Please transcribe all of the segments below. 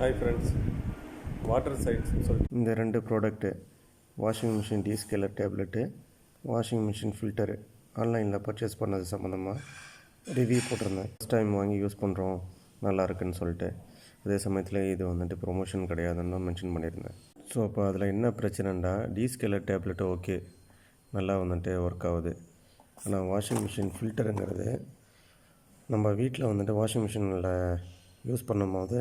Hi friends, water sides இந்த ரெண்டு product, washing machine descaler tablet, washing machine filter ஆன்லைனில் purchase பண்ணது சம்மந்தமாக ரிவ்யூ போட்டிருந்தேன். ஃபஸ்ட் டைம் வாங்கி யூஸ் பண்ணுறோம், நல்லா இருக்குன்னு சொல்லிட்டு. அதே சமயத்தில் இது வந்துட்டு ப்ரொமோஷன் கிடையாதுன்னு மென்ஷன் பண்ணியிருந்தேன். ஸோ அப்போ அதில் என்ன பிரச்சனைண்டா, டீஸ்கேலர் டேப்லெட்டு ஓகே, நல்லா வந்துட்டு ஒர்க் ஆகுது. ஆனால் வாஷிங் மிஷின் ஃபில்டருங்கிறது நம்ம வீட்டில் வந்துட்டு வாஷிங் மிஷினில் யூஸ் பண்ணும்போது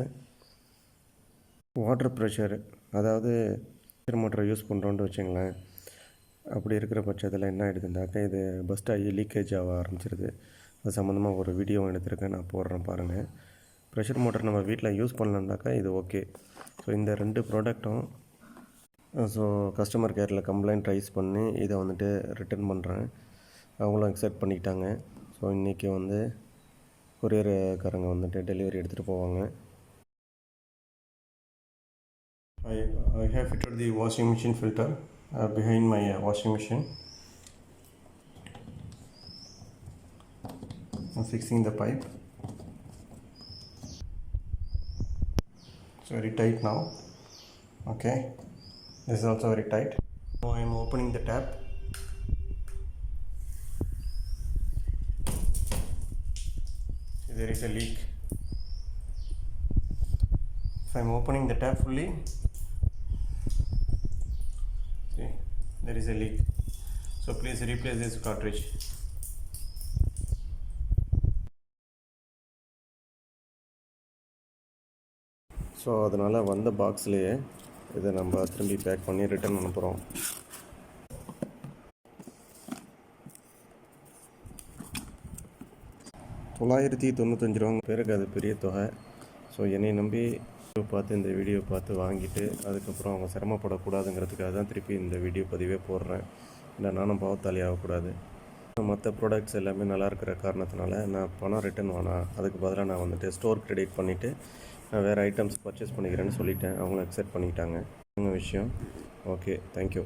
வாட்டர் ப்ரெஷர், அதாவது மோட்டரை யூஸ் பண்ணுறோன்னு வச்சுங்களேன். அப்படி இருக்கிற பட்சத்தில் என்ன ஆகிடுதுண்டாக்கா, இது பஸ்ட் ஆகி லீக்கேஜ் ஆக ஆரம்பிச்சிருது. அது சம்மந்தமாக ஒரு வீடியோ எடுத்திருக்கேன், நான் போடுறேன் பாருங்கள். ப்ரெஷர் மோட்டர் நம்ம வீட்டில் யூஸ் பண்ணலன்னாக்கா இது ஓகே. ஸோ இந்த ரெண்டு ப்ராடக்ட்டும் கஸ்டமர் கேரில் கம்ப்ளைண்ட் ரைஸ் பண்ணி இதை வந்துட்டு ரிட்டர்ன் பண்ணுறேன். அவங்களும் அக்செப்ட் பண்ணிக்கிட்டாங்க. ஸோ இன்றைக்கி கொரியர்காரங்க வந்துட்டு டெலிவரி எடுத்துகிட்டு போவாங்க. I have fitted the washing machine filter behind my washing machine. I'm fixing the pipe. It's very tight now. Okay, this is also very tight. Now I am opening the tap. There is a leak. If I am opening the tap fully, see, there is a leak. So please replace this cartridge. So அதனால் வந்த பாக்ஸ்லேயே இதை நம்ம திரும்பி back பண்ணி return அனுப்புகிறோம். $995 பேருக்கு அது பெரிய தொகை. ஸோ என்னை நம்பி பார்த்து இந்த வீடியோ பார்த்து வாங்கிட்டு அதுக்கப்புறம் அவங்க சிரமப்படக்கூடாதுங்கிறதுக்காக தான் திருப்பி இந்த வீடியோ பதிவே போடுறேன். இல்லை நானும் பாவத்தாளி ஆகக்கூடாது. மற்ற ப்ராடக்ட்ஸ் எல்லாமே நல்லா இருக்கிற காரணத்தினால நான் பணம் ரிட்டர்ன் வேணாம், அதுக்கு பதிலாக நான் வந்துட்டு ஸ்டோர் கிரெடிட் பண்ணிவிட்டு நான் வேறு ஐட்டம்ஸ் பர்ச்சேஸ் பண்ணிக்கிறேன்னு சொல்லிட்டேன். அவங்க அக்செப்ட் பண்ணிக்கிட்டாங்க. விஷயம் ஓகே, தேங்க்யூ.